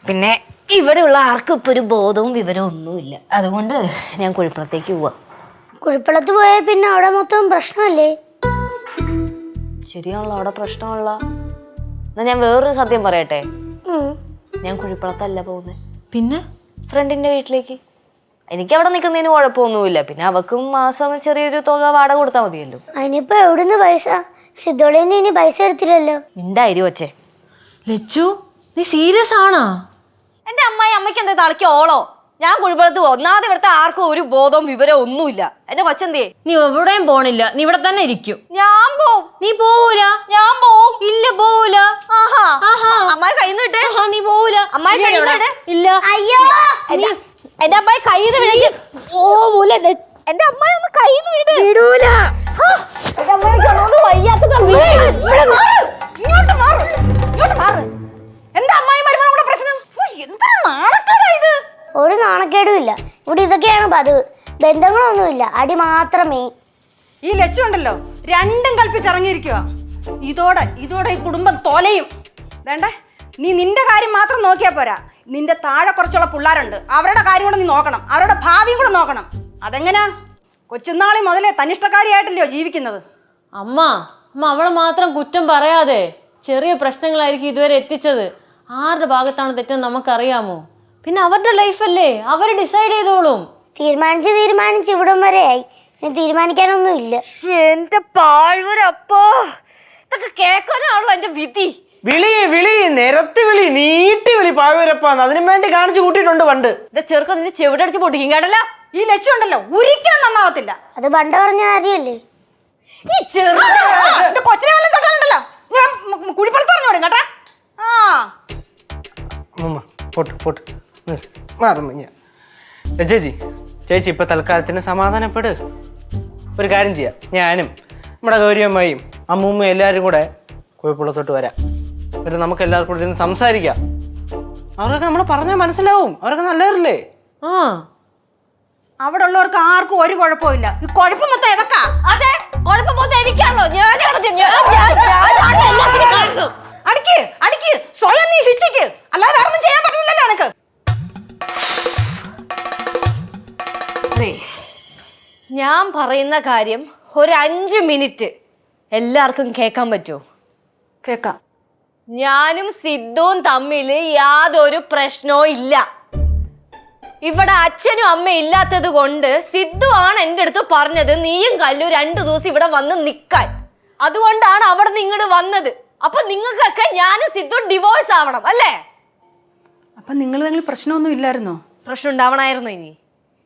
പിന്നെ ഇവിടെയുള്ള ആർക്കും ഇപ്പൊ ഒരു ബോധവും വിവരവും ഒന്നുമില്ല. അതുകൊണ്ട് ഞാൻ കുഴിപ്പുറത്തേക്ക് പോവാ. കുഴിപ്പുറത്ത് പോയാൽ പിന്നെ അവിടെ മൊത്തം പ്രശ്നമല്ലേ? ശരിയാണല്ലോ, അവിടെ പ്രശ്നമുള്ള. എന്നാ ഞാൻ വേറൊരു സത്യം പറയട്ടെ. ഞാൻ കുഴിപ്പുറത്തല്ല പോകുന്നത്, പിന്നെ ഫ്രണ്ടിന്റെ വീട്ടിലേക്ക്. എനിക്ക് അവിടെ നിൽക്കുന്നതിന് കുഴപ്പമൊന്നുമില്ല. പിന്നെ അവക്കും മാസം ചെറിയൊരു തുക വാടക കൊടുത്താൽ മതിയല്ലോ. അതിനിപ്പോ എവിടുന്ന് പൈസ? സിദ്ധോളിന് ഇനി പൈസ എടുത്തില്ലല്ലോ. മിണ്ടായിരു വച്ചേ. ലച്ചു, നീ സീരിയസ് ആണോ? എന്റെ അമ്മയ്ക്ക് എന്താ തളയ്ക്ക് ഓളോ? ഞാൻ കുഴിപ്പുറത്ത് ഒന്നാമത് ഇവിടുത്തെ ആർക്കും ഒരു ബോധവും വിവരവും ഒന്നുമില്ല. എന്റെ കൊച്ചെന്തേ? നീ എവിടെയും പോണില്ല, നീ ഇവിടെ തന്നെ ഇരിക്കും. ഞാൻ പോവും. നീ പോവൂല. ഞാൻ പോവും. ഇല്ല, പോവൂല. അമ്മായി കൈന്ന് വിട്ടേ. നീ പോവൂല. അമ്മായി കൈന്ന് വിടേ. ഇല്ല. അയ്യോ, എന്റെ അമ്മായി കൈന്ന് വിടേക്ക്. പോവൂല. എന്റെ അമ്മായി ഒന്ന് കൈന്ന് വിട്. വിടൂല. എന്റെ അമ്മായി വയ്യാത്തത്. ഇങ്ങോട്ട് മാറ്. എന്താ അമ്മായി മരുമോളും കൂടെ പ്രശ്നം? എന്തൊരു നാണക്കേടാ ഇത്. ഒരു നാണക്കേടും ഇല്ല. ഇവിടെ ഇതൊക്കെയാണ് പതിവ്. ബന്ധങ്ങളൊന്നുമില്ല, അടി മാത്രമേ. ഈ ലച്ചു ഉണ്ടല്ലോ, രണ്ടും കൽപ്പിച്ചിറങ്ങിയിരിക്കുക. ഇതോടെ ഈ കുടുംബം തോലയും. വേണ്ടേ, നീ നിന്റെ കാര്യം മാത്രം നോക്കിയാ പോരാ. നിന്റെ താഴെ കുറച്ചുള്ള പിള്ളേരുണ്ട്, അവരുടെ കാര്യം കൂടെ നീ നോക്കണം. അവരുടെ ഭാവിയും കൂടെ നോക്കണം. അതെങ്ങനാ? കൊച്ചുനാളി മുതലേ തനിഷ്ടക്കാരിയായിട്ടല്ലയോ ജീവിക്കുന്നത്. അമ്മ അവളെ മാത്രം കുറ്റം പറയാതെ. ചെറിയ പ്രശ്നങ്ങളായിരിക്കും ഇതുവരെ എത്തിച്ചത്. ആരുടെ ഭാഗത്താണ് തെറ്റെന്ന് നമുക്കറിയാമോ? പിന്നെ അവരുടെ ലൈഫല്ലേ, അവർ ഡിസൈഡ് ചെയ്തോളും. തീരുമാനിച്ച് ഇവിടം വരെ ആയി. തീരുമാനിക്കാനൊന്നും ഇല്ല. എന്റെ പാഴ്വരപ്പോ, ഇതൊക്കെ കേൾക്കാനാണല്ലോ എന്റെ വിധി. വിളി നിരത്തി വിളി, നീട്ടി വിളി പാഴ്വരപ്പാന്ന്. അതിനു വേണ്ടി കാണിച്ചു കൂട്ടിയിട്ടുണ്ട് പണ്ട്. ചെറുക്കം നിന്റെ ചെവിടടിച്ച് പൊട്ടിക്കും കേട്ടല്ല. ഈ ലച്ചു ഉണ്ടല്ലോ, ഒരിക്കലും നന്നാവത്തില്ല. അത് പണ്ട് പറഞ്ഞ കാര്യല്ലേ. ഈ കൊച്ചിനെ വല്ലതും തൊട്ടാലുണ്ടല്ലോ ഞാൻ കുഴിപ്പുറത്ത് പറഞ്ഞോടും കേട്ടാ. പോട്ട് മാറും. ചേച്ചി ഇപ്പൊ തൽക്കാലത്തിന് സമാധാനപ്പെട്. ഒരു കാര്യം ചെയ്യാം, ഞാനും നമ്മുടെ ഗൗരിയമ്മയും അമ്മൂമ്മയും എല്ലാവരും കൂടെ കുഴിപ്പുറത്തോട്ട് വരാം. എന്നിട്ട് നമുക്ക് എല്ലാവർക്കും കൂടെ ഇരുന്ന് സംസാരിക്കാം. അവരൊക്കെ നമ്മൾ പറഞ്ഞാൽ മനസ്സിലാവും. അവരൊക്കെ നല്ലവരല്ലേ? അവിടെ ഉള്ളവർക്ക് ആർക്കും ഒരു കുഴപ്പമില്ല. ഈ കുഴപ്പം മൊത്തം എവക്കാ. അതെ, കുഴപ്പം മൊത്തം എനിക്കാണല്ലോ. അടിക്ക് സ്വയം നീ ശിക്ഷിക്ക്. അല്ലാതെ വേറൊന്നും ചെയ്യാൻ പറ്റില്ലല്ലോ എനക്ക്. ഞാൻ പറയുന്ന കാര്യം ഒരു 5 മിനിറ്റ് എല്ലാവർക്കും കേൾക്കാൻ പറ്റുമോ? കേക്കാം. ഞാനും സിദ്ധുവും തമ്മിൽ യാതൊരു പ്രശ്നവും ഇല്ല. ഇവിടെ അച്ഛനും അമ്മയും ഇല്ലാത്തത് കൊണ്ട് സിദ്ധു ആണ് എൻ്റെ അടുത്ത് പറഞ്ഞത് നീയും കല്ലു 2 ദിവസം ഇവിടെ വന്ന് നിൽക്കാൻ. അതുകൊണ്ടാണ് അവിടെ നിന്ന് ഇങ്ങോട്ട് വന്നത്. അപ്പൊ നിങ്ങൾക്കൊക്കെ ഞാനും സിദ്ധു ഡിവോഴ്സ് ആവണം അല്ലേ? അപ്പൊ നിങ്ങൾ പ്രശ്നമൊന്നും ഇല്ലായിരുന്നോ? പ്രശ്നം ഉണ്ടാവണമായിരുന്നു. ഇനി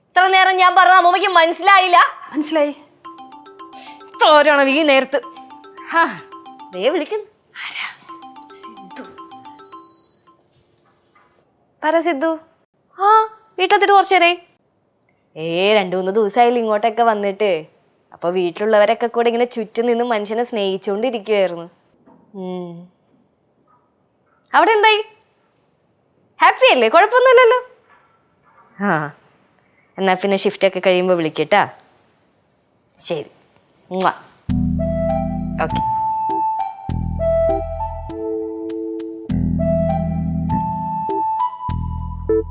ഇത്ര നേരം ഞാൻ പറഞ്ഞ അമ്മയ്ക്ക് മനസ്സിലായില്ല? മനസ്സിലായി. തോരണം ഈ നേരത്ത്. വിളിക്കുന്നു സിദ്ധു. വീട്ടിലെത്തിട്ട് കുറച്ചു നേരേ. 2-3 ദിവസമായാലും ഇങ്ങോട്ടൊക്കെ വന്നിട്ട്. അപ്പൊ വീട്ടിലുള്ളവരൊക്കെ കൂടെ ഇങ്ങനെ ചുറ്റും നിന്ന് മനുഷ്യനെ സ്നേഹിച്ചുകൊണ്ടിരിക്കുവായിരുന്നു. അവിടെ എന്തായി? ഹാപ്പി അല്ലേ? കുഴപ്പമൊന്നുമില്ലല്ലോ. എന്നാ പിന്നെ ഷിഫ്റ്റൊക്കെ കഴിയുമ്പോൾ വിളിക്കട്ടാ. ശരി. ഓക്കെ.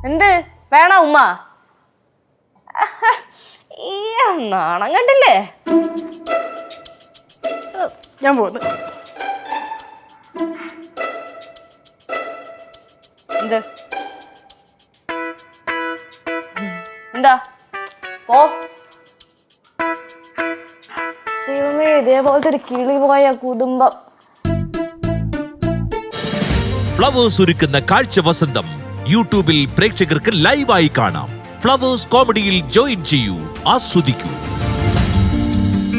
എന്ത് വേണ ഉമ്മ? നാണം കണ്ടില്ലേ? ഞാൻ പോന്നു. എന്താ പോ. ദൈവമേ, ഇതേപോലത്തെ ഒരു കിളി പോയ കുടുംബം. ഫ്ലവേഴ്സ് ഒരുക്കുന്ന കാഴ്ച വസന്തം യൂട്യൂബിൽ പ്രേക്ഷകർക്ക് ലൈവായി കാണാം. ഫ്ലവേഴ്സ് കോമഡിയിൽ ജോയിൻ ചെയ്യൂ, ആസ്വദിക്കൂ.